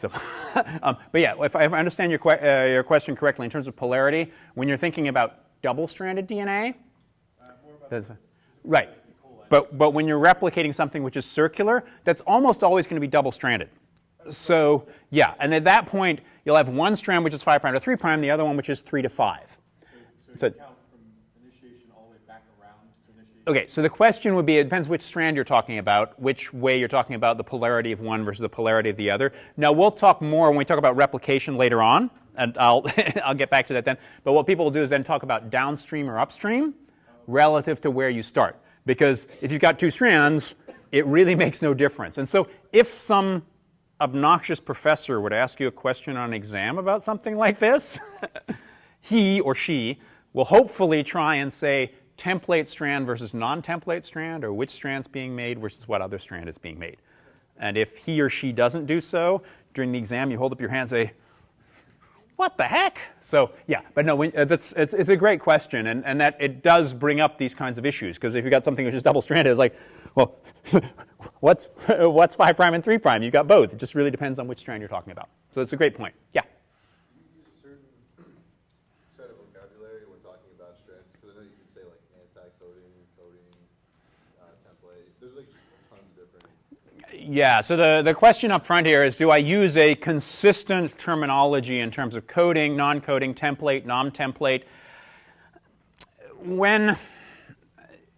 But yeah, if I understand your question correctly in terms of polarity, when you're thinking about double-stranded DNA, right. But when you're replicating something which is circular, that's almost always going to be double-stranded. So yeah, and at that point, you'll have one strand which is 5' to 3', the other one which is 3 to 5. So you count from initiation all the way back around to initiation? Okay, so the question would be, it depends which strand you're talking about, which way you're talking about the polarity of one versus the polarity of the other. Now, we'll talk more when we talk about replication later on, and I'll get back to that then. But what people will do is then talk about downstream or upstream relative to where you start. Because if you've got two strands, it really makes no difference. And so if some obnoxious professor would ask you a question on an exam about something like this, he or she will hopefully try and say template strand versus non-template strand, or which strand's being made versus what other strand is being made. And if he or she doesn't do so, during the exam you hold up your hand and say, what the heck? So yeah, but no, it's a great question, and that it does bring up these kinds of issues, because if you've got something which is double-stranded, it's like, well, what's 5' and 3'? You've got both. It just really depends on which strand you're talking about. So it's a great point. Yeah? Do you use a certain set of vocabulary when talking about strands? Because I know you can say like anti-coding, coding, template. There's like tons of different. Yeah, so the question up front here is, do I use a consistent terminology in terms of coding, non-coding, template, non-template? When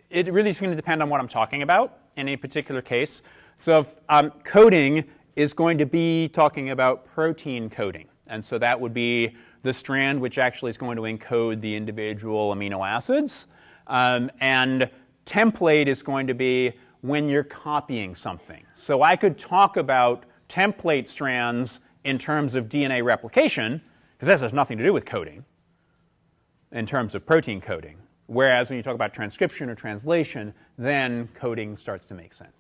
it really is going to depend on what I'm talking about in any particular case. So if, coding is going to be talking about protein coding. And so that would be the strand which actually is going to encode the individual amino acids. And template is going to be when you're copying something. So I could talk about template strands in terms of DNA replication, because this has nothing to do with coding, in terms of protein coding. Whereas when you talk about transcription or translation, then coding starts to make sense.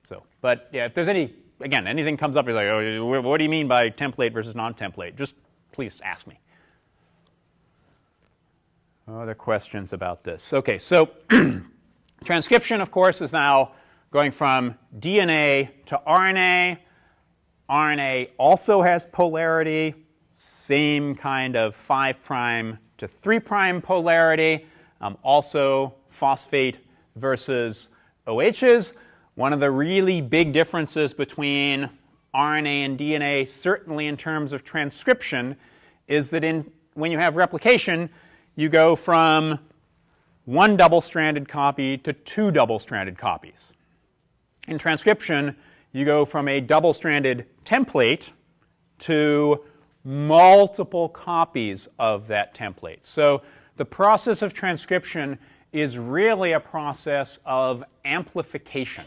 So, but yeah, if there's anything comes up, you're like, oh, what do you mean by template versus non-template? Just please ask me. Other questions about this? Okay, so transcription, of course, is now going from DNA to RNA. RNA also has polarity, same kind of 5' to 3' polarity, also phosphate versus OHs. One of the really big differences between RNA and DNA, certainly in terms of transcription, is that when you have replication, you go from one double-stranded copy to two double-stranded copies. In transcription, you go from a double-stranded template to multiple copies of that template. So the process of transcription is really a process of amplification.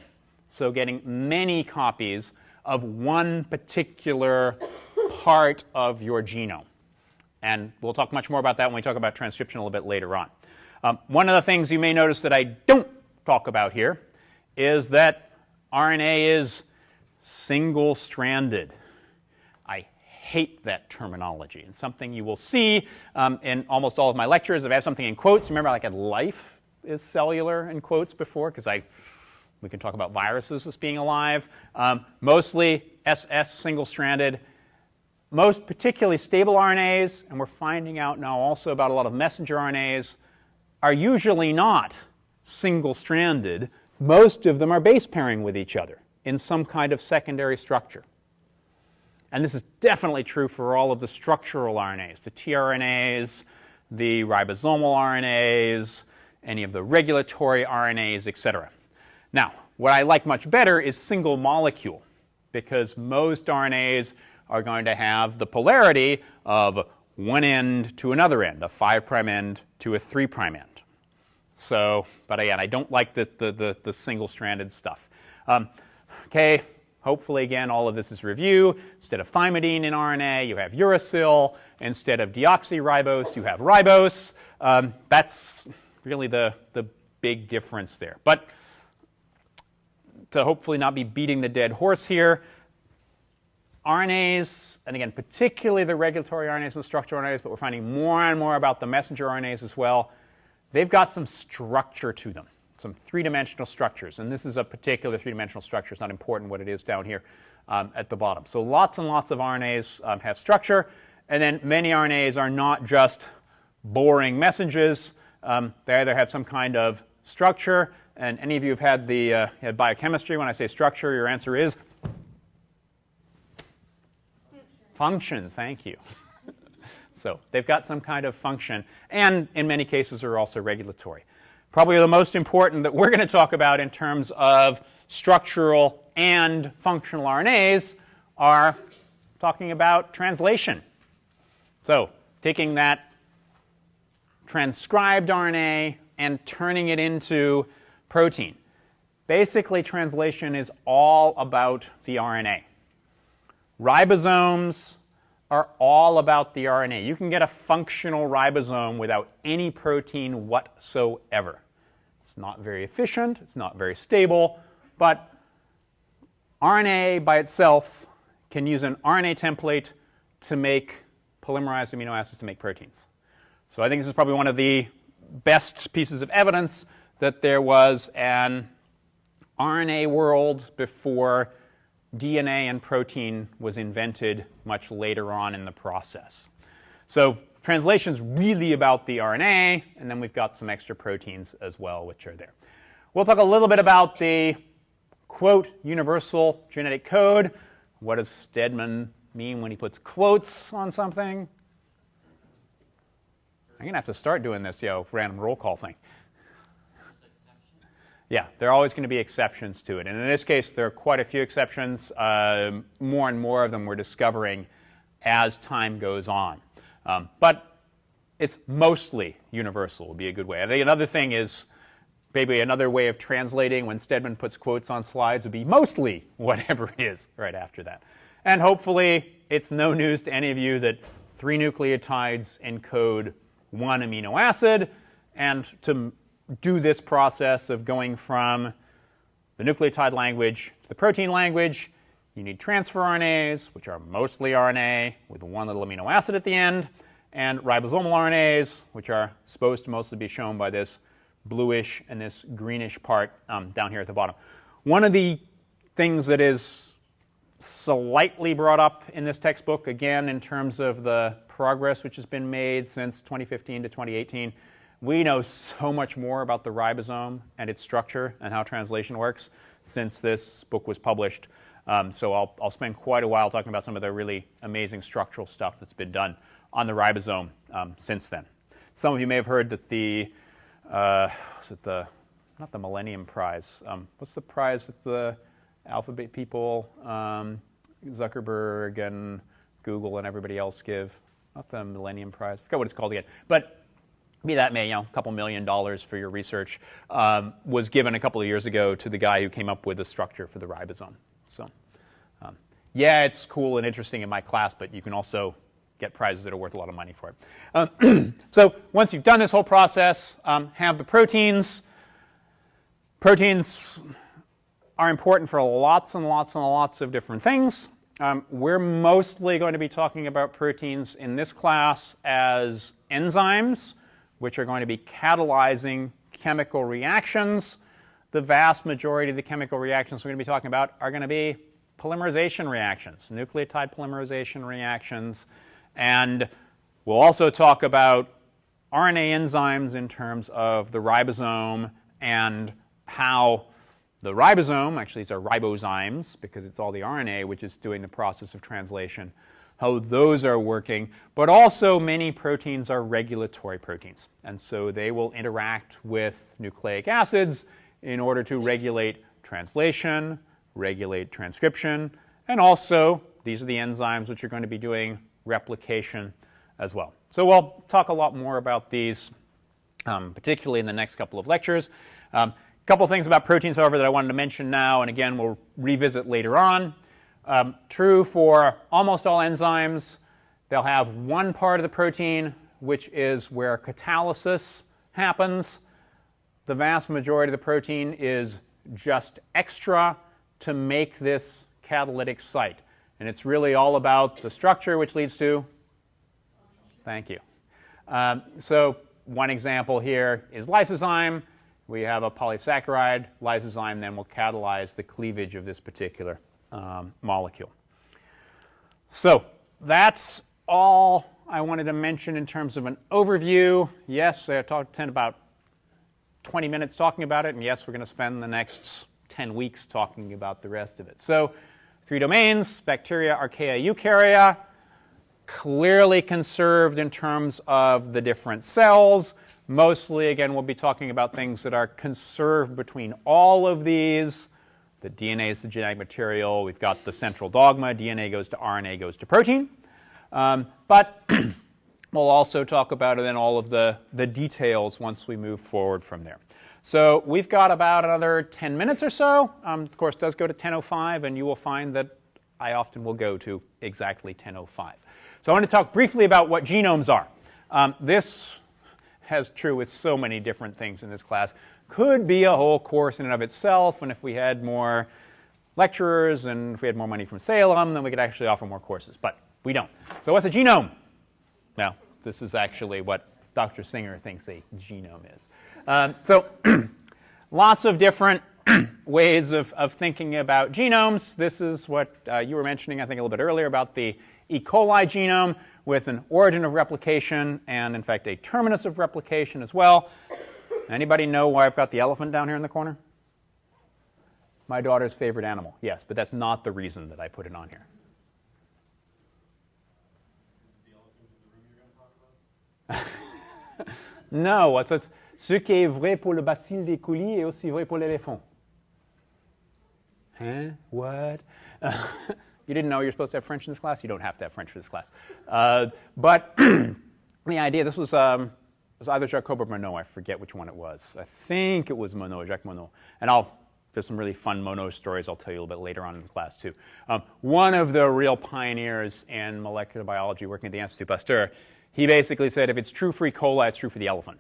So getting many copies of one particular part of your genome. And we'll talk much more about that when we talk about transcription a little bit later on. One of the things you may notice that I don't talk about here is that RNA is single-stranded. I hate that terminology. It's something you will see in almost all of my lectures. If I have something in quotes, remember like life is cellular in quotes before, because we can talk about viruses as being alive. Mostly SS, single-stranded. Most particularly stable RNAs, and we're finding out now also about a lot of messenger RNAs, are usually not single-stranded. Most of them are base pairing with each other in some kind of secondary structure. And this is definitely true for all of the structural RNAs, the tRNAs, the ribosomal RNAs, any of the regulatory RNAs, etc. Now, what I like much better is single molecule, because most RNAs are going to have the polarity of one end to another end, a 5' end to a 3' end. So, but again, I don't like the single-stranded stuff. Okay, hopefully, again, all of this is review. Instead of thymidine in RNA, you have uracil. Instead of deoxyribose, you have ribose. That's really the big difference there. But to hopefully not be beating the dead horse here, RNAs, and again, particularly the regulatory RNAs and the structural RNAs, but we're finding more and more about the messenger RNAs as well, they've got some structure to them, some three-dimensional structures. And this is a particular three-dimensional structure. It's not important what it is down here at the bottom. So lots and lots of RNAs have structure. And then many RNAs are not just boring messages. They either have some kind of structure. And any of you have had the had biochemistry, when I say structure, your answer is? Function, thank you. So they've got some kind of function, and in many cases are also regulatory. Probably the most important that we're going to talk about in terms of structural and functional RNAs are talking about translation. So taking that transcribed RNA and turning it into protein. Basically, translation is all about the RNA. Ribosomes are all about the RNA. You can get a functional ribosome without any protein whatsoever. It's not very efficient, it's not very stable, but RNA by itself can use an RNA template to make polymerized amino acids to make proteins. So I think this is probably one of the best pieces of evidence that there was an RNA world before DNA and protein was invented much later on in the process. So translation is really about the RNA, and then we've got some extra proteins as well, which are there. We'll talk a little bit about the, quote, universal genetic code. What does Stedman mean when he puts quotes on something? I'm going to have to start doing this, random roll call thing. Yeah, there are always going to be exceptions to it. And in this case, there are quite a few exceptions. More and more of them we're discovering as time goes on. But it's mostly universal would be a good way. I think another thing is maybe another way of translating when Stedman puts quotes on slides would be mostly whatever it is right after that. And hopefully it's no news to any of you that 3 nucleotides encode 1 amino acid. And to do this process of going from the nucleotide language to the protein language, you need transfer RNAs, which are mostly RNA with 1 little amino acid at the end, and ribosomal RNAs, which are supposed to mostly be shown by this bluish and this greenish part down here at the bottom. One of the things that is slightly brought up in this textbook, again, in terms of the progress which has been made since 2015 to 2018, we know so much more about the ribosome and its structure and how translation works since this book was published. So I'll spend quite a while talking about some of the really amazing structural stuff that's been done on the ribosome since then. Some of you may have heard that not the Millennium Prize. What's the prize that the Alphabet people, Zuckerberg and Google and everybody else give? Not the Millennium Prize. I forget what it's called again. But be that may, a couple $1 million for your research was given a couple of years ago to the guy who came up with the structure for the ribosome. So, yeah, it's cool and interesting in my class, but you can also get prizes that are worth a lot of money for it. So once you've done this whole process, have the proteins. Proteins are important for lots and lots and lots of different things. We're mostly going to be talking about proteins in this class as enzymes, which are going to be catalyzing chemical reactions. The vast majority of the chemical reactions we're going to be talking about are going to be polymerization reactions, nucleotide polymerization reactions. And we'll also talk about RNA enzymes in terms of the ribosome and how the ribosome, actually these are ribozymes because it's all the RNA which is doing the process of translation, how those are working. But also many proteins are regulatory proteins. And so they will interact with nucleic acids in order to regulate translation, regulate transcription, and also these are the enzymes which are going to be doing replication as well. So we'll talk a lot more about these, particularly in the next couple of lectures. A couple of things about proteins, however, that I wanted to mention now, and again, we'll revisit later on. True for almost all enzymes. They'll have one part of the protein, which is where catalysis happens. The vast majority of the protein is just extra to make this catalytic site. And it's really all about the structure, which leads to, thank you. So one example here is lysozyme. We have a polysaccharide. Lysozyme then will catalyze the cleavage of this particular molecule. So that's all I wanted to mention in terms of an overview. Yes, I spent about 20 minutes talking about it, and yes, we're going to spend the next 10 weeks talking about the rest of it. So 3 domains, bacteria, archaea, eukarya, clearly conserved in terms of the different cells. Mostly, again, we'll be talking about things that are conserved between all of these. The DNA is the genetic material. We've got the central dogma. DNA goes to RNA, goes to protein. But we'll also talk about it in all of the details once we move forward from there. So we've got about another 10 minutes or so. Of course, it does go to 10:05, and you will find that I often will go to exactly 10:05. So I want to talk briefly about what genomes are. This has true with so many different things in this class. Could be a whole course in and of itself, and if we had more lecturers and if we had more money from Salem, then we could actually offer more courses, but we don't. So what's a genome? Now, this is actually what Dr. Singer thinks a genome is. So lots of different ways of thinking about genomes. This is what you were mentioning, I think, a little bit earlier about the E. coli genome with an origin of replication and, in fact, a terminus of replication as well. Anybody know why I've got the elephant down here in the corner? My daughter's favorite animal. Yes, but that's not the reason that I put it on here. Is it the elephant in the room you're going to talk about? No, it's ce qui est vrai pour le bacille des coulis est aussi vrai pour l'éléphant. Huh? What? You didn't know you're supposed to have French in this class? You don't have to have French for this class. But the idea, this was either Jacob or Monod. I forget which one it was. I think it was Monod, Jacques Monod. And there's some really fun Monod stories I'll tell you a little bit later on in the class, too. One of the real pioneers in molecular biology working at the Institut Pasteur, he basically said if it's true for E. coli, it's true for the elephant.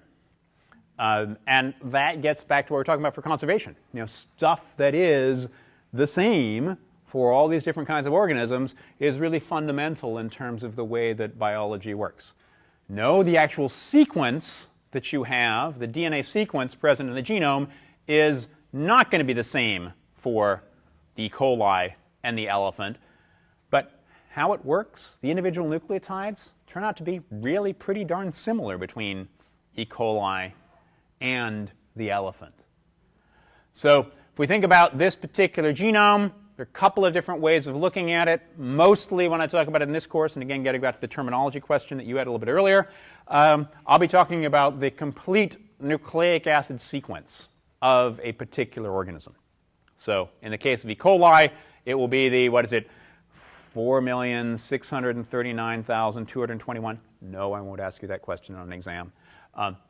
And that gets back to what we're talking about for conservation. Stuff that is the same for all these different kinds of organisms is really fundamental in terms of the way that biology works. No, the actual sequence that you have, the DNA sequence present in the genome, is not going to be the same for the E. coli and the elephant. But how it works, the individual nucleotides turn out to be really pretty darn similar between E. coli and the elephant. So if we think about this particular genome, there are a couple of different ways of looking at it. Mostly when I talk about it in this course, and again, getting back to the terminology question that you had a little bit earlier, I'll be talking about the complete nucleic acid sequence of a particular organism. So in the case of E. coli, it will be the, 4,639,221. No, I won't ask you that question on an exam.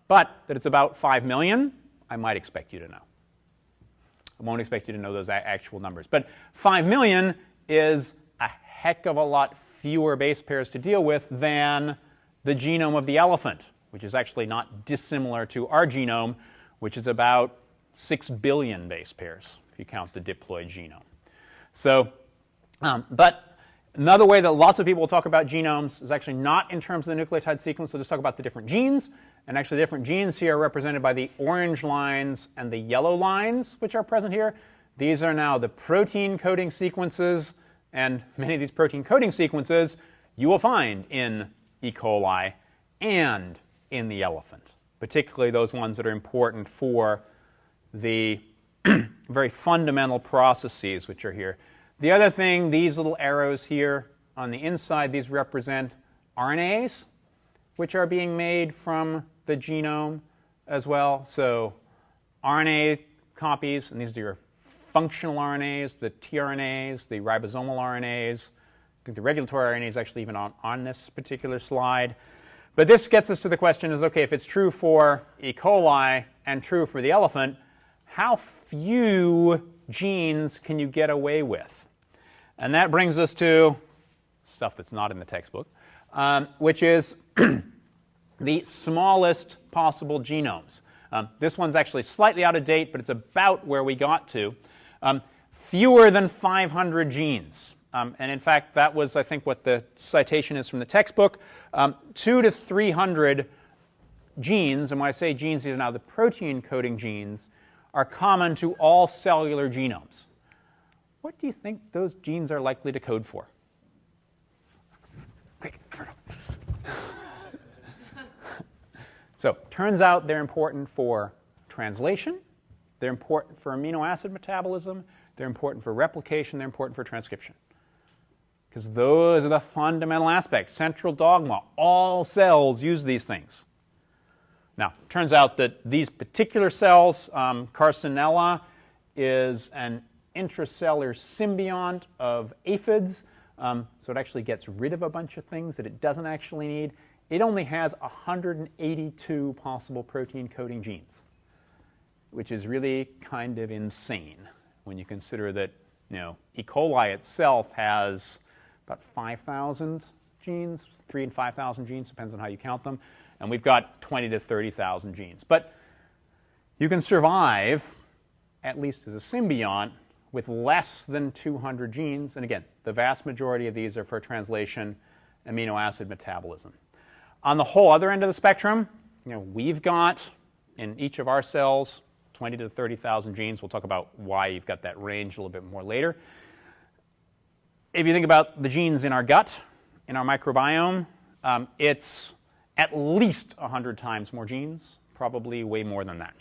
But that it's about 5 million, I might expect you to know. I won't expect you to know those actual numbers. But 5 million is a heck of a lot fewer base pairs to deal with than the genome of the elephant, which is actually not dissimilar to our genome, which is about 6 billion base pairs, if you count the diploid genome. So, but another way that lots of people will talk about genomes is actually not in terms of the nucleotide sequence. They'll just talk about the different genes. And actually, the different genes here are represented by the orange lines and the yellow lines, which are present here. These are now the protein coding sequences. And many of these protein coding sequences you will find in E. coli and in the elephant, particularly those ones that are important for the very fundamental processes which are here. The other thing, these little arrows here on the inside, these represent RNAs, which are being made from the genome as well. So RNA copies, and these are your functional RNAs, the tRNAs, the ribosomal RNAs. I think the regulatory RNA is actually even on this particular slide. But this gets us to the question is, okay, if it's true for E. coli and true for the elephant, how few genes can you get away with? And that brings us to stuff that's not in the textbook, which is the smallest possible genomes. This one's actually slightly out of date, but it's about where we got to. Fewer than 500 genes. And in fact, that was, I think, what the citation is from the textbook. 200 to 300 genes, and when I say genes, these are now the protein coding genes, are common to all cellular genomes. What do you think those genes are likely to code for? Quick. So, turns out they're important for translation, they're important for amino acid metabolism, they're important for replication, they're important for transcription. Because those are the fundamental aspects. Central dogma. All cells use these things. Now, it turns out that these particular cells, Carcinella, is an intracellular symbiont of aphids. So it actually gets rid of a bunch of things that it doesn't actually need. It only has 182 possible protein coding genes, which is really kind of insane when you consider that, E. coli itself has about 5,000 genes, 3,000 and 5,000 genes, depends on how you count them. And we've got 20,000 to 30,000 genes. But you can survive, at least as a symbiont, with less than 200 genes. And again, the vast majority of these are for translation, amino acid metabolism. On the whole other end of the spectrum, we've got, in each of our cells, 20,000 to 30,000 genes. We'll talk about why you've got that range a little bit more later. If you think about the genes in our gut, in our microbiome, it's at least 100 times more genes, probably way more than that.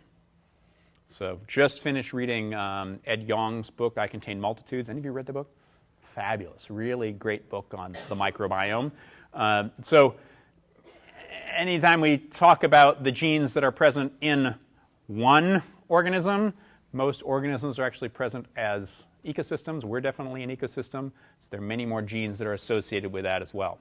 So just finished reading Ed Yong's book, I Contain Multitudes. Any of you read the book? Fabulous. Really great book on the microbiome. So anytime we talk about the genes that are present in one organism, most organisms are actually present as ecosystems. We're definitely an ecosystem. So there are many more genes that are associated with that as well.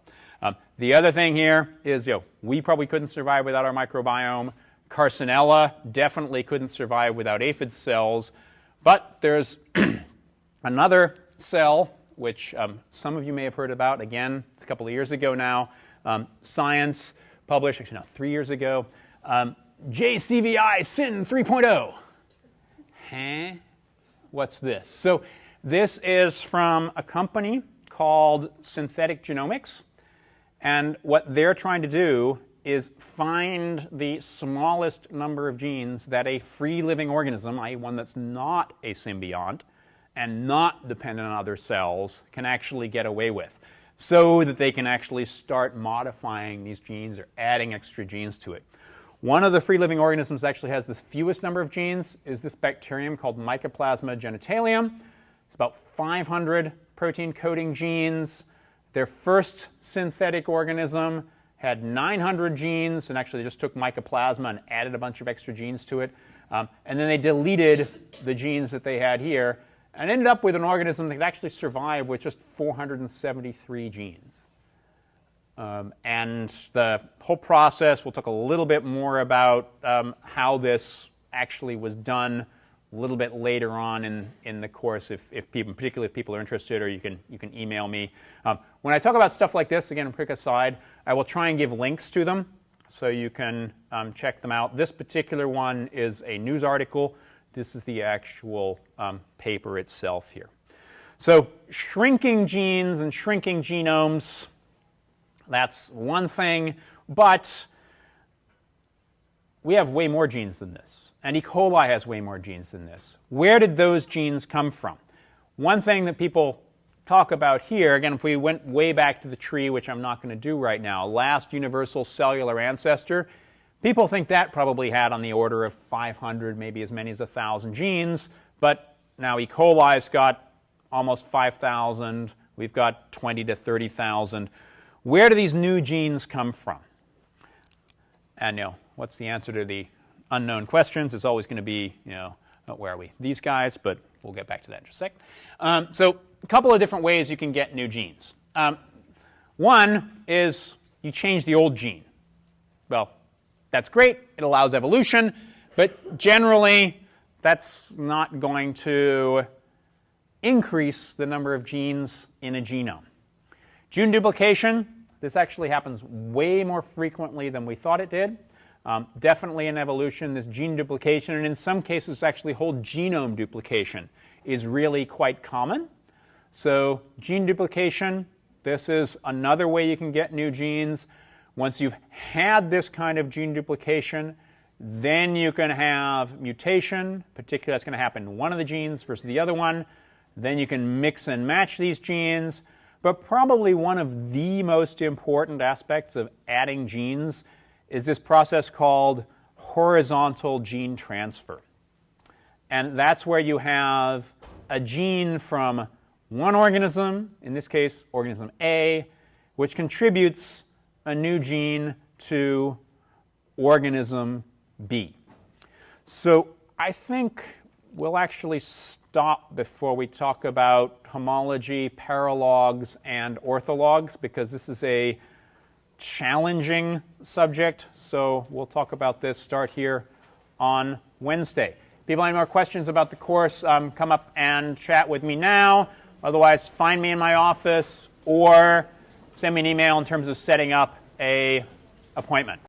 The other thing here is, we probably couldn't survive without our microbiome. Carcinella definitely couldn't survive without aphid cells. But there's another cell, which some of you may have heard about. Again, it's a couple of years ago now. Science published, actually, 3 years ago. JCVI SYN 3.0. Huh? What's this? So this is from a company called Synthetic Genomics. And what they're trying to do is find the smallest number of genes that a free living organism, i.e. one that's not a symbiont, and not dependent on other cells can actually get away with, so that they can actually start modifying these genes or adding extra genes to it. One of the free-living organisms that actually has the fewest number of genes is this bacterium called Mycoplasma genitalium. It's about 500 protein coding genes. Their first synthetic organism had 900 genes, and actually they just took mycoplasma and added a bunch of extra genes to it. And then they deleted the genes that they had here and ended up with an organism that could actually survive with just 473 genes. And the whole process, we'll talk a little bit more about how this actually was done a little bit later on in the course, if people, particularly if people are interested, or you can email me. When I talk about stuff like this, again, a quick aside, I will try and give links to them so you can check them out. This particular one is a news article. This is the actual paper itself here. So shrinking genes and shrinking genomes, that's one thing, but we have way more genes than this. And E. coli has way more genes than this. Where did those genes come from? One thing that people talk about here, again, if we went way back to the tree, which I'm not going to do right now, last universal cellular ancestor, people think that probably had on the order of 500, maybe as many as 1,000 genes. But now E. coli's got almost 5,000. We've got 20 to 30,000. Where do these new genes come from? And what's the answer to the unknown questions? It's always going to be, where are we? These guys, but we'll get back to that in just a sec. So a couple of different ways you can get new genes. One is you change the old gene. Well, that's great. It allows evolution, but generally that's not going to increase the number of genes in a genome. Gene duplication, this actually happens way more frequently than we thought it did. Definitely in evolution, this gene duplication, and in some cases actually whole genome duplication, is really quite common. So gene duplication, this is another way you can get new genes. Once you've had this kind of gene duplication, then you can have mutation, particularly that's going to happen in one of the genes versus the other one. Then you can mix and match these genes. But probably one of the most important aspects of adding genes is this process called horizontal gene transfer. And that's where you have a gene from one organism, in this case organism A, which contributes a new gene to organism B. So I think we'll actually stop before we talk about homology, paralogs, and orthologs, because this is a challenging subject. So we'll talk about this, start here on Wednesday. People have any more questions about the course, come up and chat with me now. Otherwise, find me in my office or send me an email in terms of setting up an appointment.